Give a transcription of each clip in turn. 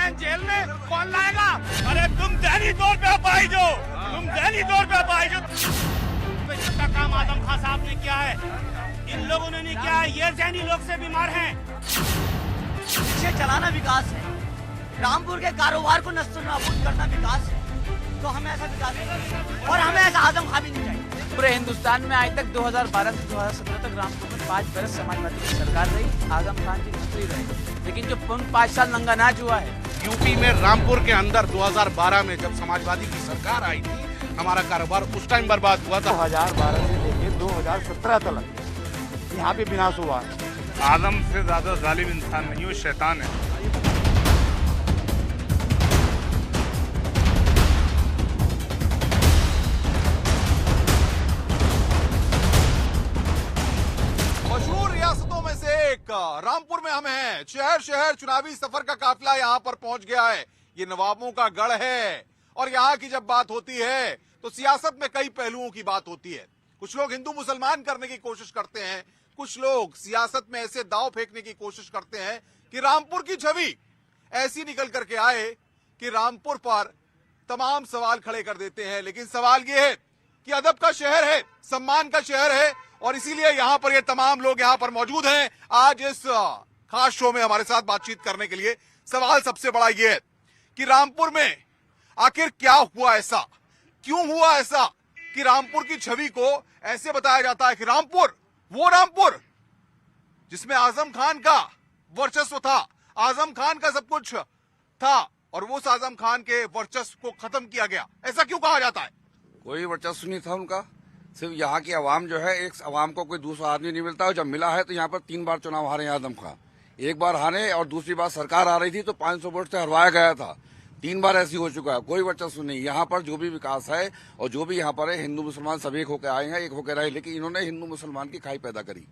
हैं जेल में, कौन लाएगा? अरे तुम दहली तौर पे अपाहिज हो, तुम दहली तौर पे अपाहिज हो। इसका काम आजम खान साहब ने किया है, इन लोगों ने नहीं किया है। ये जहनी लोग से बीमार हैं। रिक्शे चलाना विकास है, रामपुर के कारोबार को नस्तनाबूद करना विकास है। तो हमें ऐसा विकास और हमें ऐसा आजम खान भी नहीं चाहिए। पूरे हिंदुस्तान में आज तक 2012 से 2017 तक रामपुर में 5 बरस समाजवादी की सरकार रही, आजम खान जी मंत्री रहे, लेकिन जो 5 साल नंगा नाच हुआ है। यूपी में रामपुर के अंदर 2012 में जब समाजवादी की सरकार आई थी, हमारा कारोबार उस टाइम बर्बाद हुआ था। 2012 से लेके 2017 तक यहाँ पे विनाश हुआ। आदम से ज्यादा जालिम इंसान नहीं, वो शैतान है। मशहूर रियासतों में से एक रामपुर में हम हैं। शहर शहर चुनावी सफर का काफिला यहाँ पर पहुंच गया है। ये नवाबों का गढ़ है और यहाँ की जब बात होती है तो सियासत में कई पहलुओं की बात होती है। कुछ लोग हिंदू मुसलमान करने की कोशिश करते हैं, कुछ लोग सियासत में ऐसे दांव फेंकने की कोशिश करते हैं कि रामपुर की छवि ऐसी निकल करके आए कि रामपुर पर तमाम सवाल खड़े कर देते हैं। लेकिन सवाल ये है कि अदब का शहर है, सम्मान का शहर है और इसीलिए यहाँ पर ये तमाम लोग यहाँ पर मौजूद हैं। आज इस खास शो में हमारे साथ बातचीत करने के लिए सवाल सबसे बड़ा ये है कि रामपुर में आखिर क्या हुआ ऐसा, क्यों हुआ ऐसा कि रामपुर की छवि को ऐसे बताया जाता है कि रामपुर, वो रामपुर जिसमें आजम खान का वर्चस्व था, आजम खान का सब कुछ था और वो आजम खान के वर्चस्व को खत्म किया गया। ऐसा क्यों कहा जाता है? कोई वर्चस्व नहीं था उनका। सिर्फ यहाँ की आवाम जो है, एक आवाम को कोई दूसरा आदमी नहीं मिलता। और जब मिला है तो यहाँ पर 3 बार चुनाव हारे आजम खान। एक बार हारे और दूसरी बार सरकार आ रही थी तो 500 वोट से हरवाया गया था। 3 बार ऐसी हो चुका है। कोई वर्चस्व नहीं। यहाँ पर जो भी विकास है और जो भी यहाँ पर है, हिंदू मुसलमान सभी एक होकर आए हैं, एक होकर रहे। लेकिन इन्होंने हिंदू मुसलमान की खाई पैदा करी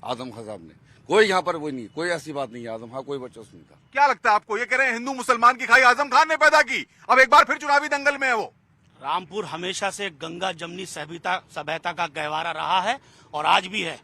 आजम खान साहब ने। कोई यहाँ पर वो नहीं, कोई ऐसी बात नहीं है। आजम खान कोई वर्चस्व नहीं था। क्या लगता है आपको? ये कह रहे हैं हिंदू मुसलमान की खाई आजम खान ने पैदा की, अब एक बार फिर चुनावी दंगल में है वो। रामपुर हमेशा से गंगा जमनी सभ्यता का गहवारा रहा है और आज भी है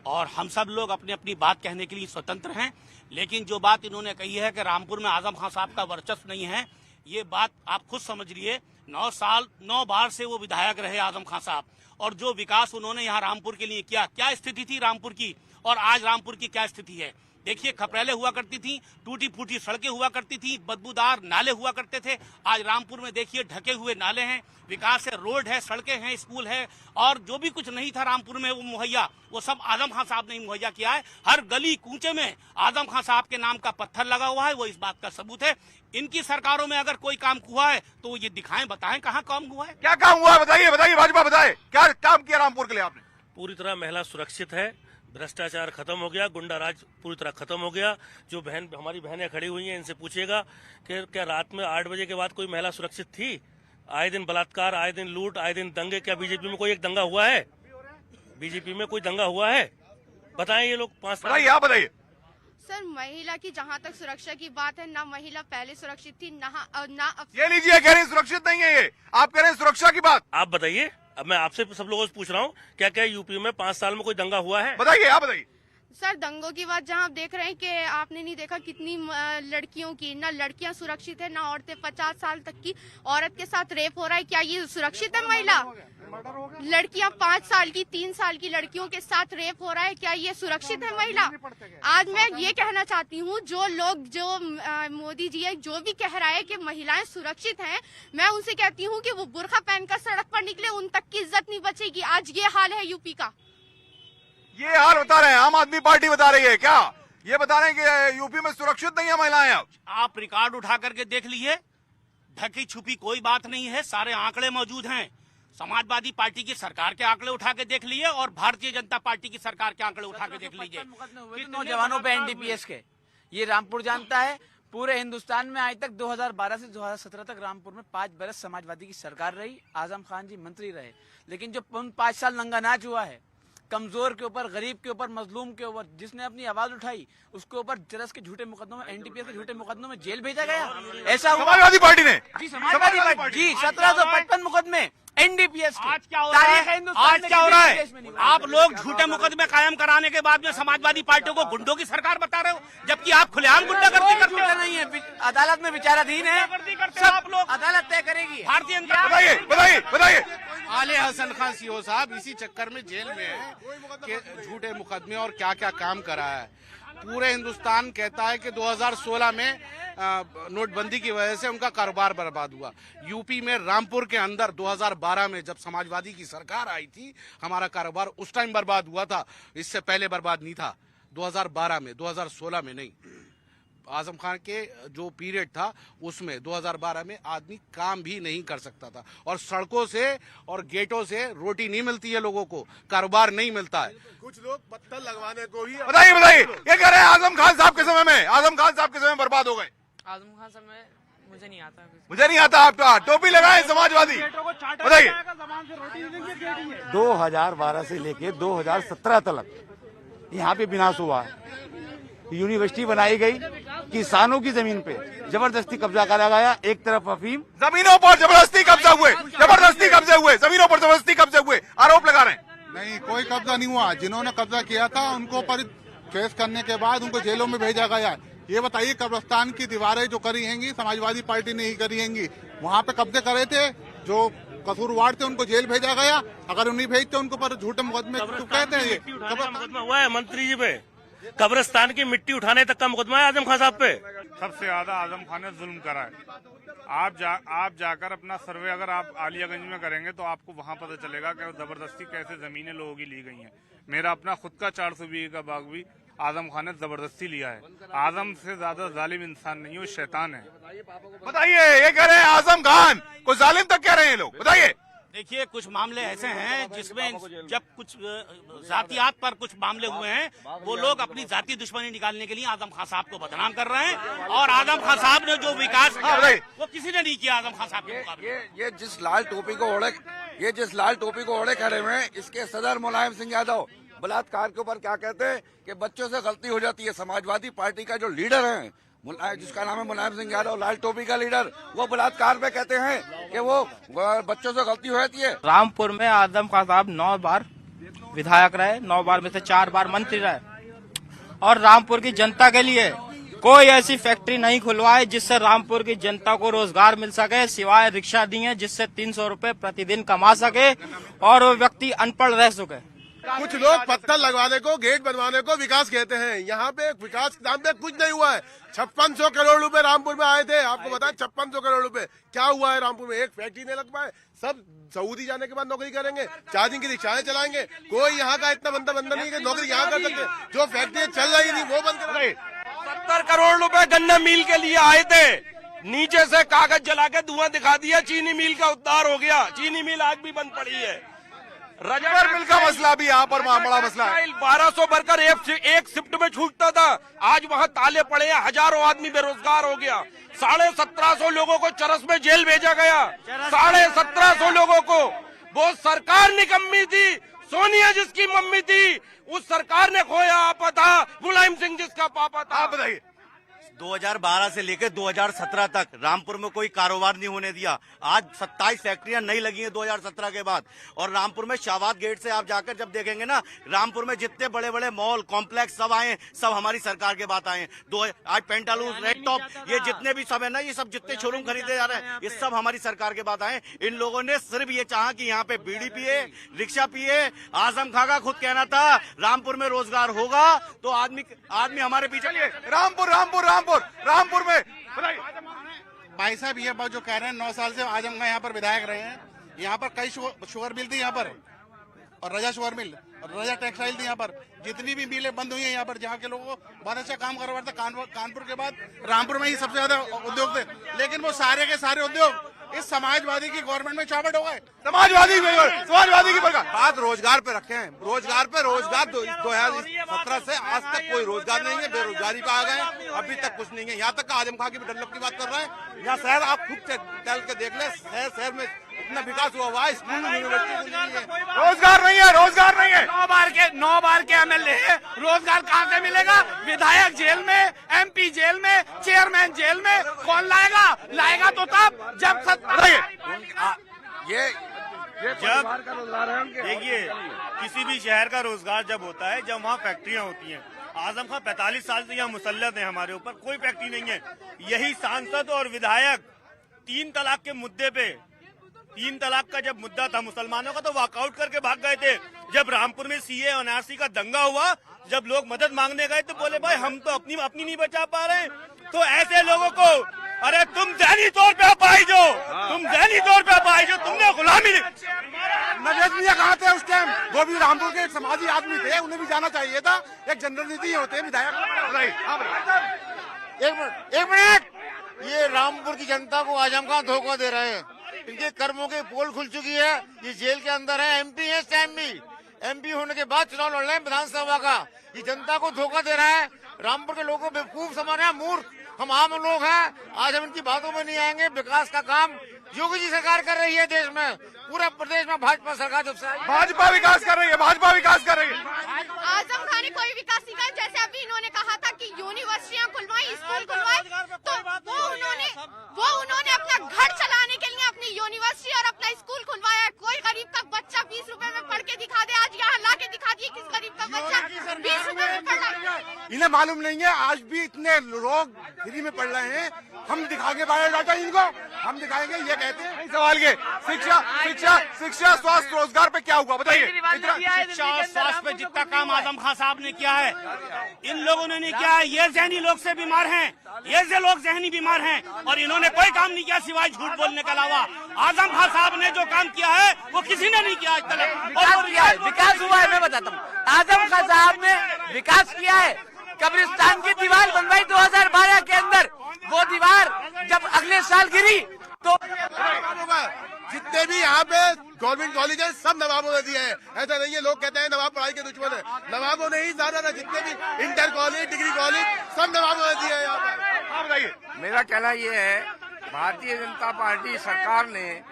और हम सब लोग अपनी अपनी बात कहने के लिए स्वतंत्र हैं। लेकिन जो बात इन्होंने कही है कि रामपुर में आजम खान साहब का वर्चस्व नहीं है, ये बात आप खुद समझ लिए। 9 बार से वो विधायक रहे आजम खान साहब और जो विकास उन्होंने यहाँ रामपुर के लिए किया, क्या स्थिति थी रामपुर की और आज रामपुर की क्या स्थिति है। देखिए, खपरेले हुआ करती थी, टूटी फूटी सड़कें हुआ करती थी, बदबूदार नाले हुआ करते थे। आज रामपुर में देखिए ढके हुए नाले हैं, विकास है, रोड है, सड़कें हैं, स्कूल है और जो भी कुछ नहीं था रामपुर में वो मुहैया, वो सब आजम खान साहब ने मुहैया किया है। हर गली कूचे में आजम खान साहब के नाम का पत्थर लगा हुआ है, वो इस बात का सबूत है। इनकी सरकारों में अगर कोई काम हुआ है तो ये दिखाएं, बताएं कहाँ काम हुआ है। क्या काम हुआ है? बताइए बताइए, भाजपा बताए क्या काम किया रामपुर के लिए आपने? पूरी तरह महिला सुरक्षित है, भ्रष्टाचार खत्म हो गया, गुंडा राज पूरी तरह खत्म हो गया। जो हमारी बहनें खड़ी हुई हैं, इनसे पूछिएगा कि क्या रात में 8 बजे के बाद कोई महिला सुरक्षित थी? आए दिन बलात्कार, आए दिन लूट, आए दिन दंगे। क्या बीजेपी में कोई एक दंगा हुआ है? बीजेपी में कोई दंगा हुआ है? बताएं ये लोग 5 साल। बताइए, आप बताइए। सर, महिला की जहाँ तक सुरक्षा की बात है, ना महिला पहले सुरक्षित थी, ना ये लीजिए, कह रहे हैं सुरक्षित नहीं है ये, आप कह रहे हैं सुरक्षा की बात। आप बताइए। अब मैं आपसे सब लोगों से पूछ रहा हूँ, क्या क्या यूपी में 5 साल में कोई दंगा हुआ है? बताइए, आप बताइए। सर, दंगों की बात जहाँ आप देख रहे हैं कि आपने नहीं देखा कितनी लड़कियों की, ना लड़कियां सुरक्षित है, ना औरतें। 50 साल तक की औरत के साथ रेप हो रहा है। क्या ये सुरक्षित है? महिला लड़कियां 5 साल की, 3 साल की लड़कियों के साथ रेप हो रहा है, क्या ये सुरक्षित है महिला? आज मैं ये कहना चाहती हूँ, जो लोग, जो मोदी जी है, जो भी कह रहा है कि महिलाएं सुरक्षित हैं, मैं उनसे कहती हूँ कि वो बुर्खा पहनकर सड़क पर निकले, उन तक की इज्जत नहीं बचेगी। आज ये हाल है यूपी का। ये हाल बता रहे हैं, आम आदमी पार्टी बता रही है क्या? ये बता रहे हैं कि यूपी में सुरक्षित नहीं है महिलाएं। आप रिकॉर्ड उठा करके देख लीजिए, ढकी छुपी कोई बात नहीं है, सारे आंकड़े मौजूद हैं। समाजवादी पार्टी की सरकार के आंकड़े उठा के देख लीजिए और भारतीय जनता पार्टी की सरकार के आंकड़े उठा के देख लीजिए। नौजवानों पे एनडीपीएस के, ये रामपुर जानता है। पूरे हिंदुस्तान में आज तक 2012 से 2017 तक रामपुर में 5 बरस समाजवादी की सरकार रही, आजम खान जी मंत्री रहे। लेकिन जो 5 साल नंगा नाच हुआ है, कमजोर के ऊपर, गरीब के ऊपर, मजलूम के ऊपर, जिसने अपनी आवाज उठाई उसके ऊपर चरस के झूठे मुकदमों में, एनडीपीएस के झूठे मुकदमों में जेल भेजा गया। ऐसा समाजवादी पार्टी ने जी, समाजवादी पार्टी जी 1755 मुकदमे एनडीपीएस। आज क्या हो रहा है? आज क्या हो रहा है? आप लोग झूठे मुकदमे कायम कराने के बाद में समाजवादी पार्टियों को गुंडों की सरकार बता रहे हो, जबकि आप खुलेआम गुंडागर्दी करते नहीं है। अदालत में विचाराधीन है, सब लोग अदालत तय करेगी। भारतीय बताइए बताइए बताइए। आले हसन खान सीओ साहब इसी चक्कर में जेल में है कि झूठे मुकदमे और क्या क्या काम करा है। पूरे हिंदुस्तान कहता है कि 2016 में नोटबंदी की वजह से उनका कारोबार बर्बाद हुआ। यूपी में रामपुर के अंदर 2012 में जब समाजवादी की सरकार आई थी, हमारा कारोबार उस टाइम बर्बाद हुआ था, इससे पहले बर्बाद नहीं था। 2012 में, 2016 में नहीं। आजम खान के जो पीरियड था उसमें 2012 में आदमी काम भी नहीं कर सकता था, और सड़कों से और गेटों से रोटी नहीं मिलती है लोगों को, कारोबार नहीं मिलता है। कुछ लोग पत्थर लगवाने को ही बताइए बताइए। ये कह रहे हैं आजम खान साहब के समय में, आजम खान साहब के समय में बर्बाद हो गए। आजम खान समय मुझे नहीं आता, मुझे नहीं आता। आपका टोपी लगाए समाजवादी, बताइए। 2012 से लेके 2017 तक यहाँ पे विनाश हुआ है। यूनिवर्सिटी बनाई गई, किसानों की जमीन पे जबरदस्ती कब्जा करा गया। एक तरफ अफीम, जमीनों पर जबरदस्ती कब्जा हुए, जबरदस्ती कब्जे हुए, जमीनों पर जबरदस्ती कब्जे हुए, आरोप लगा रहे हैं। नहीं, कोई कब्जा नहीं हुआ। जिन्होंने कब्जा किया था उनको पर केस करने के बाद उनको जेलों में भेजा गया। ये बताइए, कब्रिस्तान की दीवारें जो करी हैंगी समाजवादी पार्टी ने ही करी हैंगी। वहाँ पे कब्जे करे थे, जो कसूरवार थे उनको जेल भेजा गया। अगर उन्हीं भेजते उनको पर झूठे मुकदमे कहते हैं। ये मुकदमा हुआ है मंत्री जी पे, कब्रिस्तान की मिट्टी उठाने तक का मुकदमा है आजम खान साहब पे। सबसे ज्यादा आजम खान ने जुल्म करा है। आप जाकर अपना सर्वे अगर आप आलियागंज में करेंगे तो आपको वहाँ पता चलेगा कि जबरदस्ती कैसे जमीनें लोगों की ली गई हैं। मेरा अपना खुद का 400 बीघे का बाग भी आजम खान ने जबरदस्ती लिया है। आजम से ज्यादा जालिम इंसान नहीं, वो शैतान है। बताइए, ये कह रहे हैं आजम खान को जालिम तक कह रहे हैं लोग, बताइए। देखिए, कुछ मामले ऐसे हैं जिसमें जब कुछ जातियात पर कुछ मामले हुए हैं, वो लोग अपनी जाति दुश्मनी निकालने के लिए आजम खान साहब को बदनाम कर रहे हैं। और आजम खान साहब ने जो विकास किया वो किसी ने नहीं किया आजम खान साहब के मुकाबले। ये जिस लाल टोपी को ओढ़े खड़े हुए हैं, इसके सदर मुलायम सिंह यादव बलात्कार के ऊपर क्या कहते हैं कि बच्चों से गलती हो जाती है। समाजवादी पार्टी का जो लीडर है, जिसका नाम है मुलायम सिंह यादव, लाल टोपी का लीडर, वो बलात्कार पे कहते हैं कि वो बच्चों से गलती हो जाती है। रामपुर में आजम खान साहब 9 बार विधायक रहे, 9 बार में से 4 बार मंत्री रहे, और रामपुर की जनता के लिए कोई ऐसी फैक्ट्री नहीं खुलवाई जिससे रामपुर की जनता को रोजगार मिल सके, सिवाय रिक्शा दिए जिससे 300 रुपए प्रतिदिन कमा सके और वो व्यक्ति अनपढ़ रह सके। कुछ लोग पत्थर लगवाने को, गेट बनवाने को विकास कहते हैं। यहाँ पे विकास के नाम पे कुछ नहीं हुआ है। 5600 करोड़ रुपए रामपुर में आए थे, आपको बताएं 5600 करोड़ रुपए क्या हुआ है रामपुर में? एक फैक्ट्री नहीं लग पाए। सब सऊदी जाने के बाद नौकरी करेंगे, चार्जिंग की रिक्शाएं चलाएंगे। कोई यहाँ का इतना बंदा नहीं कि नौकरी यहाँ कर सकते। जो फैक्ट्री चल रही थी वो बंद कर रहे। 70 करोड़ रुपए गन्ना मिल के लिए आए थे, नीचे से कागज जला के धुआं दिखा दिया, चीनी मिल का उद्धार हो गया। चीनी मिल आज भी बंद पड़ी है। रजबर मिल का मसला भी यहाँ पर बड़ा मसला है। 1200 वर्कर एक शिफ्ट में छूटता था, आज वहाँ ताले पड़े हैं, हजारों आदमी बेरोजगार हो गया। 1750 लोगों को चरस में जेल भेजा गया। 1750 लोगों को। वो सरकार निकम्मी थी, सोनिया जिसकी मम्मी थी, उस सरकार ने खोया आपा था, मुलायम सिंह जिसका पापा था। आप बताइए। 2012 से लेकर 2017 तक रामपुर में कोई कारोबार नहीं होने दिया। आज 27 फैक्ट्रियां नई लगी हैं 2017 के बाद। और रामपुर में शाहबाद गेट से आप जाकर जब देखेंगे ना, रामपुर में जितने बड़े बड़े मॉल कॉम्प्लेक्स सब आए, सब हमारी सरकार के बाद आए। आज पेंटालून, रेड टॉप, ये जितने भी सब है ना, ये सब जितने शोरूम खरीदे जा रहे हैं, ये सब हमारी सरकार के बाद आए। इन लोगों ने सिर्फ ये चाहा कि यहाँ पे बीड़ी पिए, रिक्शा पिए। आजम खां का खुद कहना था रामपुर में रोजगार होगा तो आदमी हमारे पीछे। रामपुर में भाई साहब ये बात जो कह रहे हैं, 9 साल से आजम खां यहाँ पर विधायक रहे हैं। यहाँ पर कई शुगर मिल थी यहाँ पर, और रजा शुगर मिल और रजा टेक्सटाइल थी यहाँ पर। जितनी भी मिलें बंद हुई है यहाँ पर, जहाँ के लोगों को बहुत अच्छा काम करवा था। कानपुर के बाद रामपुर में ही सबसे ज्यादा उद्योग थे, लेकिन वो सारे के सारे उद्योग इस समाजवादी की गवर्नमेंट में चौपट हो गए। समाजवादी की बात रोजगार पे रखे हैं। रोजगार 2017 से आज तक कोई रोजगार नहीं है, बेरोजगारी पे आ गए, अभी तक कुछ नहीं है। यहाँ तक आजम खां की डेवलप की बात कर रहे हैं। यहाँ शहर आप खुद चल के देख ले, शहर में इतना विकास हुआ है, स्कूल यूनिवर्सिटी रोजगार नहीं है। 9 बार के MLA रोजगार कहाँ से मिलेगा? विधायक जेल में, MP जेल में, चेयरमैन जेल में, कौन लाएगा तो तब जब देखिए, किसी भी शहर का रोजगार जब होता है जब वहाँ फैक्ट्रियाँ होती हैं। आजम खान 45 साल से यहाँ मुसल्लत है, हमारे ऊपर कोई फैक्ट्री नहीं है। यही सांसद और विधायक 3 तलाक के मुद्दे पे, 3 तलाक का जब मुद्दा था मुसलमानों का, तो वॉकआउट करके भाग गए थे। जब रामपुर में सीए और एनआरसी का दंगा हुआ, जब लोग मदद मांगने गए तो बोले भाई हम तो अपनी नहीं बचा पा रहे। तो ऐसे लोगों को, अरे तुम ज़हनी तौर पे अपाहिज हो, तुम ज़हनी तौर पे अपाहिज हो, तुमने गुलामी। नरेश मियां कहाँ थे उस टाइम? वो भी रामपुर के एक समाजी आदमी थे, उन्हें भी जाना चाहिए था। एक जनप्रतिनिधि होते हैं, विधायक। एक मिनट, ये रामपुर की जनता को आजम खान धोखा दे रहे हैं। इनके कर्मों की पोल खुल चुकी है। ये जेल के अंदर है, एमपी है इस टाइम भी, एमपी होने के बाद चुनाव लड़ रहे हैं विधानसभा का। ये जनता को धोखा दे रहा है। रामपुर के लोगों को बेवकूफ समझ रहे हैं, मूर्ख। हम आम लोग हैं, आज हम इनकी बातों में नहीं आएंगे। विकास का काम योगी जी सरकार कर रही है देश में, पूरे प्रदेश में भाजपा सरकार जब से आई, भाजपा विकास कर रही है, भाजपा विकास कर रही है। आजम खान ने कोई विकास नहीं किया। जैसे अभी इन्होंने कहा था कि यूनिवर्सिटियां खुलवाई, स्कूल खुलवाए, तो वो उन्होंने अपना घर चलाने के लिए अपनी यूनिवर्सिटी और अपना स्कूल खुलवाया। कोई गरीब का बच्चा 20 रुपए में पढ़ के दिखा दे, आज यहाँ ला के दिखा दिए किस गरीब का बच्चा 20 रुपए में पढ़ रहा है। इन्हें मालूम नहीं है, आज भी इतने लोग फ्री में पढ़ रहे हैं। हम दिखाएंगे बायोडाटा इनको, हम दिखाएंगे। ये कहते हैं सवाल के शिक्षा स्वास्थ्य रोजगार पे क्या हुआ बताइए। शिक्षा और स्वास्थ्य पे जितना काम आजम खान साहब ने किया है, इन लोगों ने नहीं किया है। ये ज़हनी लोग से बीमार हैं, ये लोग ज़हनी बीमार हैं, और इन्होंने कोई काम नहीं किया सिवाय झूठ बोलने के अलावा। आजम खान साहब ने जो काम किया है वो किसी ने नहीं किया आज तक। विकास हुआ है, मैं बताता हूँ। आजम खान साहब ने विकास किया है। कब्रिस्तान की दीवार बनवाई 2012 के अंदर। वो दीवार जब अगले साल गिरी तो जितने भी यहाँ पे गवर्नमेंट कॉलेज है सब नवाबों ने दिए हैं। ऐसा नहीं है, लोग कहते हैं नवाब पढ़ाई के दुश्मन है। नवाबों ने ही ज्यादा, जितने भी इंटर कॉलेज, डिग्री कॉलेज, सब नवाबों ने दिए हैं यहाँ पर। बताइए। मेरा कहना ये है, भारतीय जनता पार्टी सरकार ने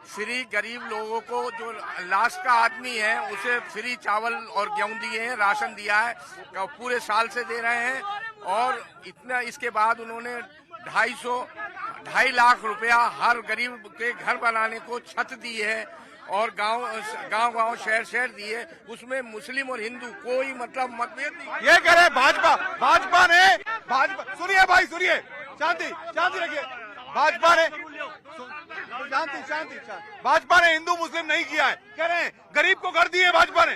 फ्री गरीब लोगों को, जो लास्ट का आदमी है उसे फ्री चावल और गेहूं दिए हैं, राशन दिया है, पूरे साल से दे रहे हैं। और इतना, इसके बाद उन्होंने 2.5 लाख रुपया हर गरीब के घर बनाने को छत दी है, और गांव शहर दिए। उसमें मुस्लिम और हिंदू कोई मतलब मतभेद नहीं। ये कह रहे भाजपा ने सुनिए भाई, सुनिए, शांति रखिए। भाजपा ने हिंदू मुस्लिम नहीं किया है, कह रहे हैं गरीब को घर दिए भाजपा ने।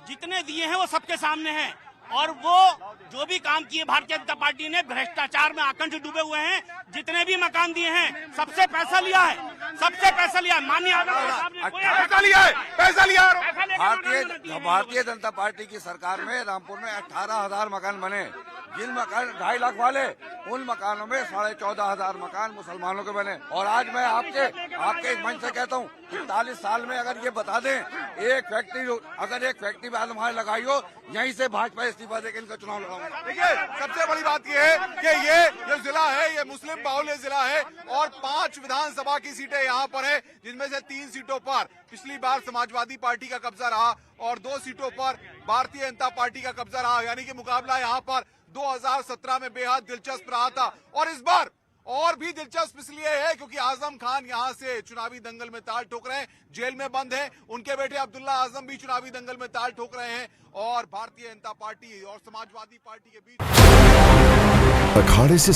जितने दिए हैं वो सबके सामने हैं, और वो जो भी काम किए भारतीय जनता पार्टी ने, भ्रष्टाचार में आकंठ डूबे हुए हैं। जितने भी मकान दिए हैं सबसे पैसा लिया है, माननीय पैसा लिया है। भारतीय जनता पार्टी की सरकार में रामपुर में 18,000 मकान बने। जिन मकान 2.5 लाख वाले, उन मकानों में 14,500 मकान मुसलमानों के बने। और आज मैं आपके इस मंच से कहता हूँ, 40 साल में अगर ये बता दें एक फैक्ट्री में आजम खान लगाई हो, यहीं से भाजपा इस्तीफा देकर इनका चुनाव लड़ाऊंगा। देखिए, सबसे बड़ी बात ये है कि ये जिला है, ये मुस्लिम बाहुल्य जिला है, और 5 विधानसभा की सीटें यहाँ पर है, जिनमें से 3 सीटों पर पिछली बार समाजवादी पार्टी का कब्जा रहा और 2 सीटों पर भारतीय जनता पार्टी का कब्जा रहा। यानी कि मुकाबला यहाँ पर 2017 में बेहद दिलचस्प रहा था, और इस बार और भी दिलचस्प इसलिए है क्योंकि आजम खान यहां से चुनावी दंगल में ताल ठोक रहे हैं, जेल में बंद हैं। उनके बेटे अब्दुल्ला आजम भी चुनावी दंगल में ताल ठोक रहे हैं, और भारतीय जनता पार्टी और समाजवादी पार्टी के बीच अखाड़े से